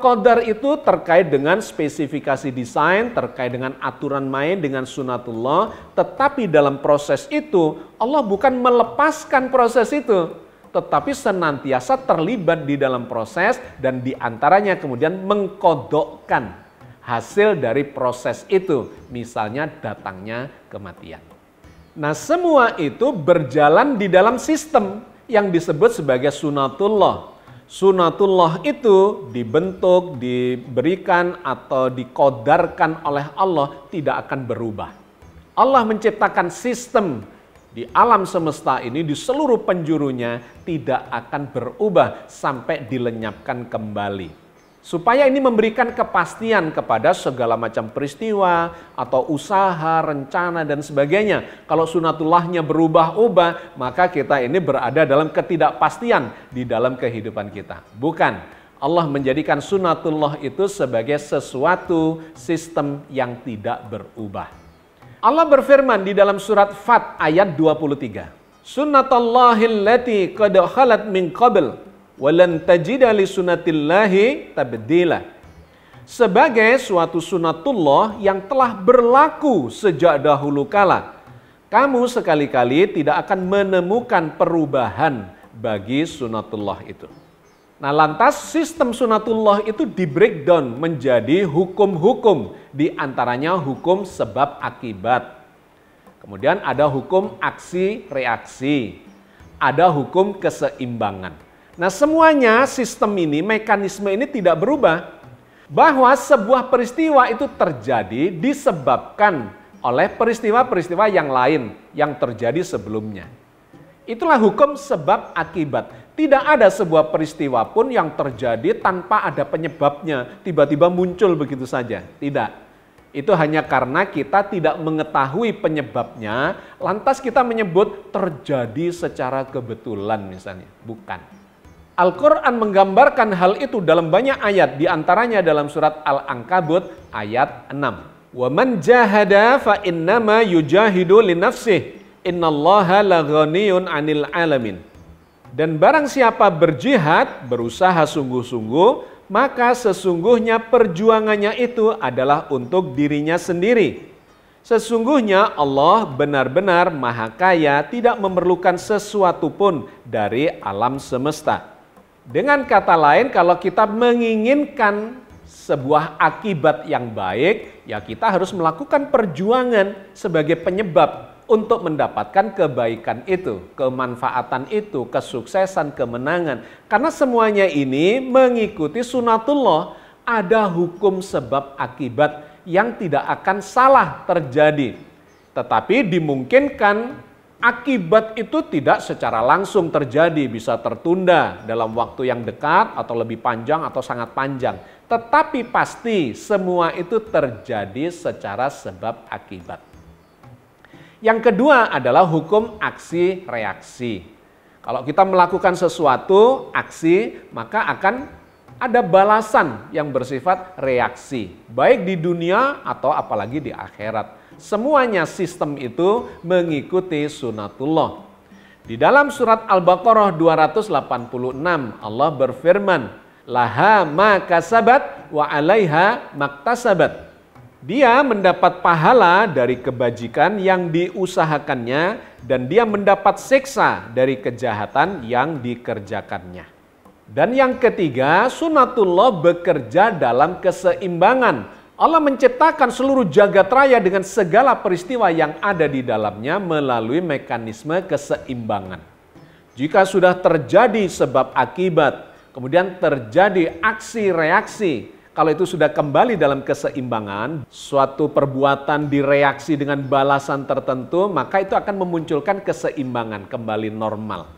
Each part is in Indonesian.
Qadar itu terkait dengan spesifikasi desain, terkait dengan aturan main, dengan sunatullah. Tetapi dalam proses itu, Allah bukan melepaskan proses itu, tetapi senantiasa terlibat di dalam proses dan diantaranya kemudian mengkodokkan hasil dari proses itu. Misalnya datangnya kematian. Nah, semua itu berjalan di dalam sistem yang disebut sebagai sunatullah. Sunatullah itu dibentuk, diberikan atau dikodarkan oleh Allah tidak akan berubah. Allah menciptakan sistem di alam semesta ini di seluruh penjurunya tidak akan berubah sampai dilenyapkan kembali. Supaya ini memberikan kepastian kepada segala macam peristiwa atau usaha, rencana dan sebagainya. Kalau sunatullahnya berubah-ubah, maka kita ini berada dalam ketidakpastian di dalam kehidupan kita. Bukan, Allah menjadikan sunatullah itu sebagai sesuatu sistem yang tidak berubah. Allah berfirman di dalam surat Fat ayat 23. Sunnatullahil lati qad khalat min qabl walan tajida li sunnatillahi tabdila. Sebagai suatu sunatullah yang telah berlaku sejak dahulu kala, kamu sekali-kali tidak akan menemukan perubahan bagi sunatullah itu. Nah, lantas sistem sunatullah itu di breakdown menjadi hukum-hukum, di antaranya hukum sebab akibat. Kemudian ada hukum aksi reaksi, ada hukum keseimbangan. Nah, semuanya sistem ini, mekanisme ini tidak berubah. Bahwa sebuah peristiwa itu terjadi disebabkan oleh peristiwa-peristiwa yang lain yang terjadi sebelumnya. Itulah hukum sebab akibat. Tidak ada sebuah peristiwa pun yang terjadi tanpa ada penyebabnya, tiba-tiba muncul begitu saja. Tidak. Itu hanya karena kita tidak mengetahui penyebabnya, lantas kita menyebut terjadi secara kebetulan misalnya. Bukan. Al-Quran menggambarkan hal itu dalam banyak ayat, diantaranya dalam surat Al-Ankabut ayat 6. وَمَنْ جَاهَدَ فَإِنَّمَا يُجَاهِدُ لِنَفْسِهِ إِنَّاللَّهَ لَغَنِيٌّ عَنِ الْعَالَمِينَ. Dan barang siapa berjihad, berusaha sungguh-sungguh, maka sesungguhnya perjuangannya itu adalah untuk dirinya sendiri. Sesungguhnya Allah benar-benar maha kaya, tidak memerlukan sesuatu pun dari alam semesta. Dengan kata lain, kalau kita menginginkan sebuah akibat yang baik, ya kita harus melakukan perjuangan sebagai penyebab untuk mendapatkan kebaikan itu, kemanfaatan itu, kesuksesan, kemenangan. Karena semuanya ini mengikuti sunatullah, ada hukum sebab akibat yang tidak akan salah terjadi. Tetapi dimungkinkan akibat itu tidak secara langsung terjadi, bisa tertunda dalam waktu yang dekat atau lebih panjang atau sangat panjang. Tetapi pasti semua itu terjadi secara sebab akibat. Yang kedua adalah hukum aksi reaksi. Kalau kita melakukan sesuatu aksi, maka akan ada balasan yang bersifat reaksi, baik di dunia atau apalagi di akhirat. Semuanya sistem itu mengikuti sunatullah. Di dalam surat Al-Baqarah 286 Allah berfirman, laha ma kasabat wa 'alaiha maktasabat. Dia mendapat pahala dari kebajikan yang diusahakannya dan dia mendapat siksa dari kejahatan yang dikerjakannya. Dan yang ketiga, sunatullah bekerja dalam keseimbangan. Allah menciptakan seluruh jagat raya dengan segala peristiwa yang ada di dalamnya melalui mekanisme keseimbangan. Jika sudah terjadi sebab akibat, kemudian terjadi aksi reaksi, kalau itu sudah kembali dalam keseimbangan, suatu perbuatan direaksi dengan balasan tertentu, maka itu akan memunculkan keseimbangan kembali normal.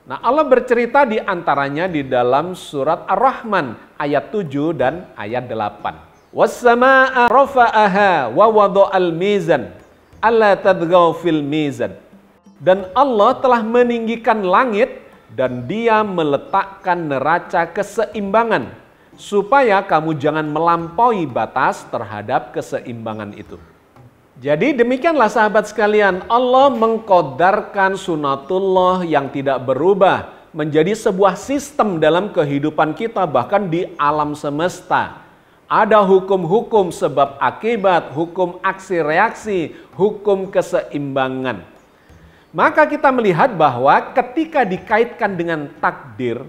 Nah, Allah bercerita di antaranya di dalam surat Ar-Rahman ayat 7 dan ayat 8. Was-samaa'a rafa'aha wa wada'al mizan alla tadghaw fil mizan. Dan Allah telah meninggikan langit dan Dia meletakkan neraca keseimbangan supaya kamu jangan melampaui batas terhadap keseimbangan itu. Jadi demikianlah sahabat sekalian, Allah mengkodarkan sunatullah yang tidak berubah menjadi sebuah sistem dalam kehidupan kita, bahkan di alam semesta. Ada hukum-hukum sebab akibat, hukum aksi reaksi, hukum keseimbangan. Maka kita melihat bahwa ketika dikaitkan dengan takdir,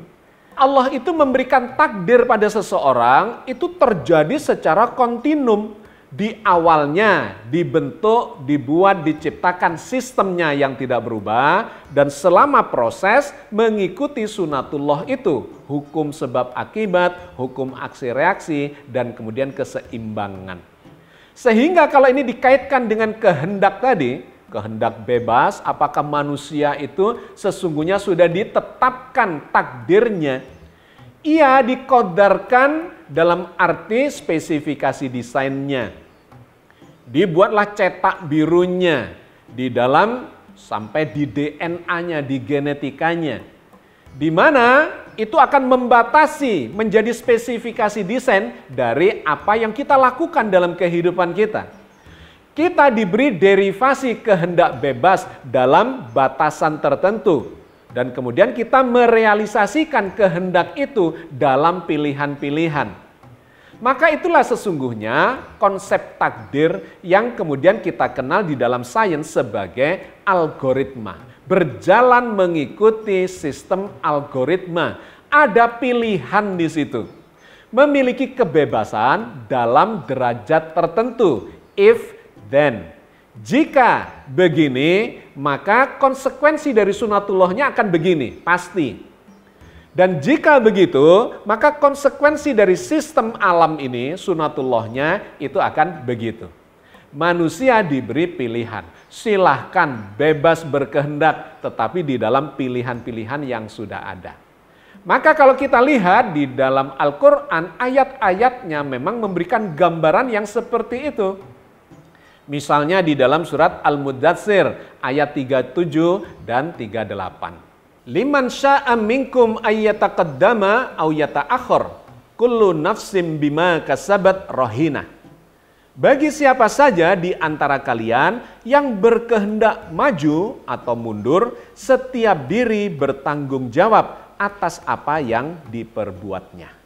Allah itu memberikan takdir pada seseorang itu terjadi secara kontinum. Di awalnya dibentuk, dibuat, diciptakan sistemnya yang tidak berubah, dan selama proses mengikuti sunatullah itu, hukum sebab akibat, hukum aksi reaksi, dan kemudian keseimbangan. Sehingga kalau ini dikaitkan dengan kehendak tadi, kehendak bebas, apakah manusia itu sesungguhnya sudah ditetapkan takdirnya? Ia dikodarkan dalam arti spesifikasi desainnya. Dibuatlah cetak birunya di dalam sampai di DNA-nya, di genetikanya. Di mana itu akan membatasi menjadi spesifikasi desain dari apa yang kita lakukan dalam kehidupan kita. Kita diberi derivasi kehendak bebas dalam batasan tertentu. Dan kemudian kita merealisasikan kehendak itu dalam pilihan-pilihan. Maka itulah sesungguhnya konsep takdir yang kemudian kita kenal di dalam sains sebagai algoritma. Berjalan mengikuti sistem algoritma. Ada pilihan di situ. Memiliki kebebasan dalam derajat tertentu. If, then. Jika begini, maka konsekuensi dari sunatullahnya akan begini, pasti. Dan jika begitu, maka konsekuensi dari sistem alam ini, sunatullahnya itu akan begitu. Manusia diberi pilihan, silahkan bebas berkehendak, tetapi di dalam pilihan-pilihan yang sudah ada. Maka kalau kita lihat di dalam Al-Quran, ayat-ayatnya memang memberikan gambaran yang seperti itu. Misalnya di dalam surat Al-Muddatsir ayat 37 dan 38. Liman sya'a minkum ayyataqaddama aw yata'akhir kullu nafsim bima kasabat rahina. Bagi siapa saja di antara kalian yang berkehendak maju atau mundur, setiap diri bertanggung jawab atas apa yang diperbuatnya.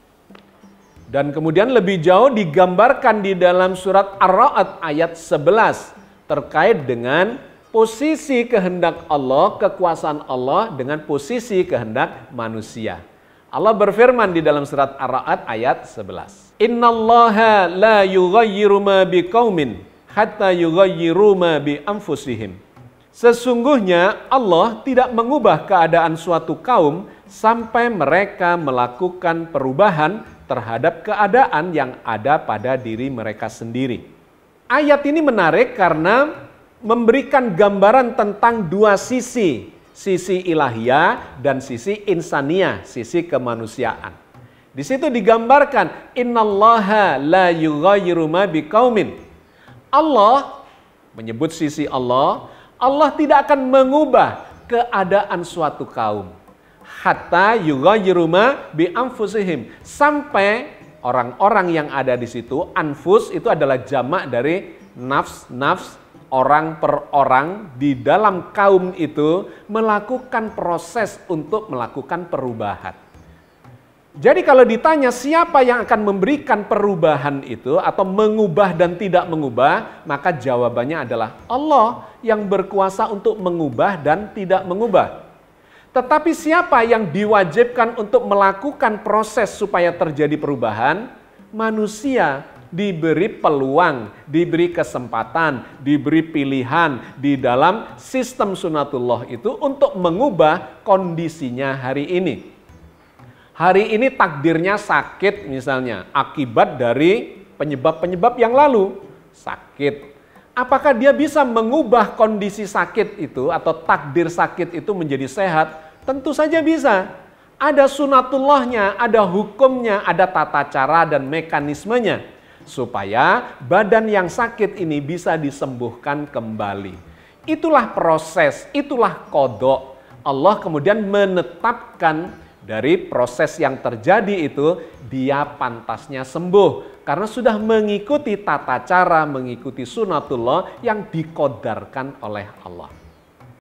Dan kemudian lebih jauh digambarkan di dalam surat Ar-Ra'd ayat 11 terkait dengan posisi kehendak Allah, kekuasaan Allah dengan posisi kehendak manusia. Allah berfirman di dalam surat Ar-Ra'd ayat 11. Innallaha la yughayyiru ma biqaumin hatta yughayyiru ma bi anfusihim. Sesungguhnya Allah tidak mengubah keadaan suatu kaum sampai mereka melakukan perubahan terhadap keadaan yang ada pada diri mereka sendiri. Ayat ini menarik karena memberikan gambaran tentang dua sisi ilahiyah dan sisi insaniyah, sisi kemanusiaan. Di situ digambarkan innallaha la yughayyiru ma biqaumin. Allah menyebut sisi Allah tidak akan mengubah keadaan suatu kaum. Hatta yughayyiru ma bi anfusihim, sampai orang-orang yang ada di situ, anfus itu adalah jamak dari nafs, orang per orang di dalam kaum itu melakukan proses untuk melakukan perubahan. Jadi kalau ditanya siapa yang akan memberikan perubahan itu atau mengubah dan tidak mengubah, maka jawabannya adalah Allah yang berkuasa untuk mengubah dan tidak mengubah. Tetapi siapa yang diwajibkan untuk melakukan proses supaya terjadi perubahan? Manusia diberi peluang, diberi kesempatan, diberi pilihan di dalam sistem sunatullah itu untuk mengubah kondisinya hari ini. Hari ini takdirnya sakit misalnya, akibat dari penyebab-penyebab yang lalu, sakit. Apakah dia bisa mengubah kondisi sakit itu atau takdir sakit itu menjadi sehat? Tentu saja bisa. Ada sunatullahnya, ada hukumnya, ada tata cara dan mekanismenya. Supaya badan yang sakit ini bisa disembuhkan kembali. Itulah proses, itulah qadha. Allah kemudian menetapkan dari proses yang terjadi itu, dia pantasnya sembuh. Karena sudah mengikuti tata cara, mengikuti sunatullah yang dikodarkan oleh Allah.